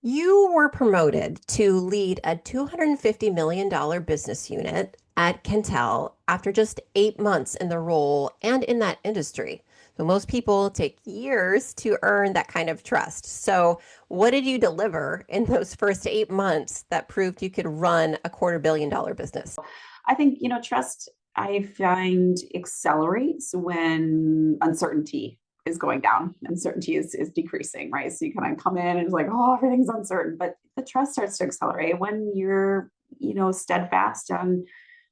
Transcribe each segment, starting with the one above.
You were promoted to lead a $250 million business unit at Kentel after just 8 months in the role and in that industry. So most people take years to earn that kind of trust. So what did you deliver in those first 8 months that proved you could run a $250 million business? I think, trust I find accelerates when uncertainty is going down. Uncertainty is decreasing, right? So you kind of come in and it's like, oh, everything's uncertain. But the trust starts to accelerate when you're, steadfast on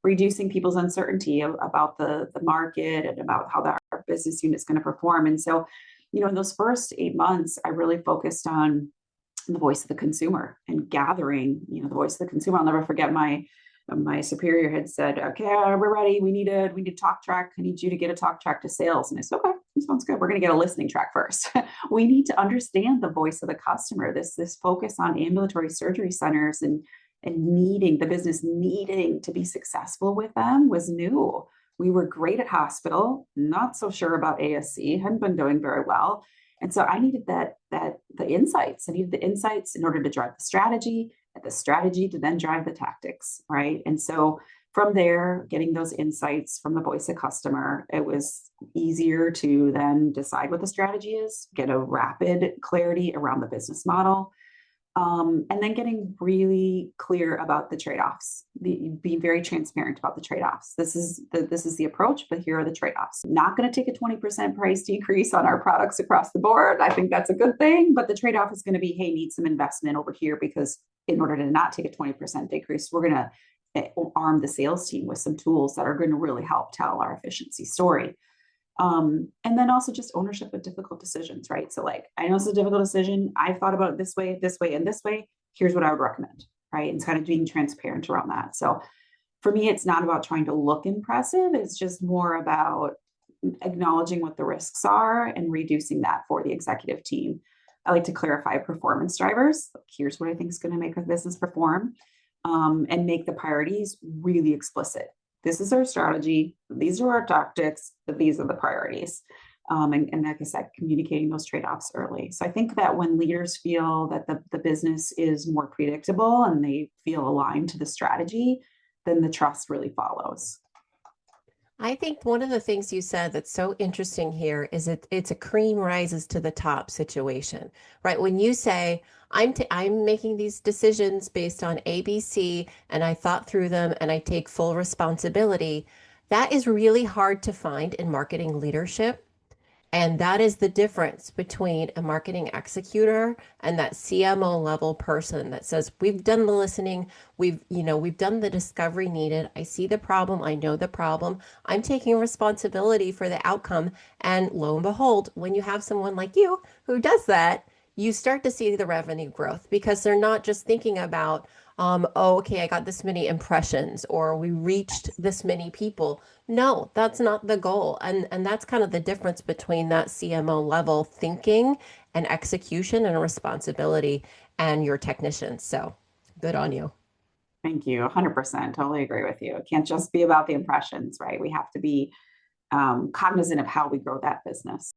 reducing people's uncertainty about the market and about how our business unit is going to perform. And so, in those first 8 months, I really focused on the voice of the consumer and gathering, the voice of the consumer. I'll never forget my superior had said, "Okay, we're ready. We need a talk track. I need you to get a talk track to sales." And I said, "Okay, sounds good. We're going to get a listening track first. We need to understand the voice of the customer. This focus on ambulatory surgery centers and needing the business needing to be successful with them was new. We were great at hospital, not so sure about ASC, hadn't been doing very well." And so I needed the insights. I needed the insights in order to drive the strategy to then drive the tactics, right? And so from there, getting those insights from the voice of customer, it was easier to then decide what the strategy is, get a rapid clarity around the business model, and then getting really clear about the trade-offs. Be very transparent about the trade-offs. This is the approach, but here are the trade-offs. Not going to take a 20% price decrease on our products across the board. I think that's a good thing, but the trade-off is going to be, hey, need some investment over here, because in order to not take a 20% decrease, we're going to arm the sales team with some tools that are going to really help tell our efficiency story. And then also just ownership of difficult decisions, right? So like, I know it's a difficult decision. I've thought about it this way, and this way. Here's what I would recommend, right? And it's kind of being transparent around that. So for me, it's not about trying to look impressive. It's just more about acknowledging what the risks are and reducing that for the executive team. I like to clarify performance drivers. Here's what I think is going to make a business perform, and make the priorities really explicit. This is our strategy. These are our tactics, but these are the priorities. And like I said, communicating those trade-offs early. So I think that when leaders feel that the business is more predictable and they feel aligned to the strategy, then the trust really follows. I think one of the things you said that's so interesting here is it's a cream rises to the top situation, right? When you say, I'm making these decisions based on ABC and I thought through them and I take full responsibility, that is really hard to find in marketing leadership. And that is the difference between a marketing executor and that CMO level person that says, we've done the listening, we've done the discovery needed. I see the problem, I know the problem. I'm taking responsibility for the outcome. And lo and behold, when you have someone like you who does that, you start to see the revenue growth because they're not just thinking about, oh, okay, I got this many impressions or we reached this many people. No, that's not the goal. And that's kind of the difference between that CMO level thinking and execution and responsibility and your technicians. So good on you. Thank you. 100%. Totally agree with you. It can't just be about the impressions, right? We have to be cognizant of how we grow that business.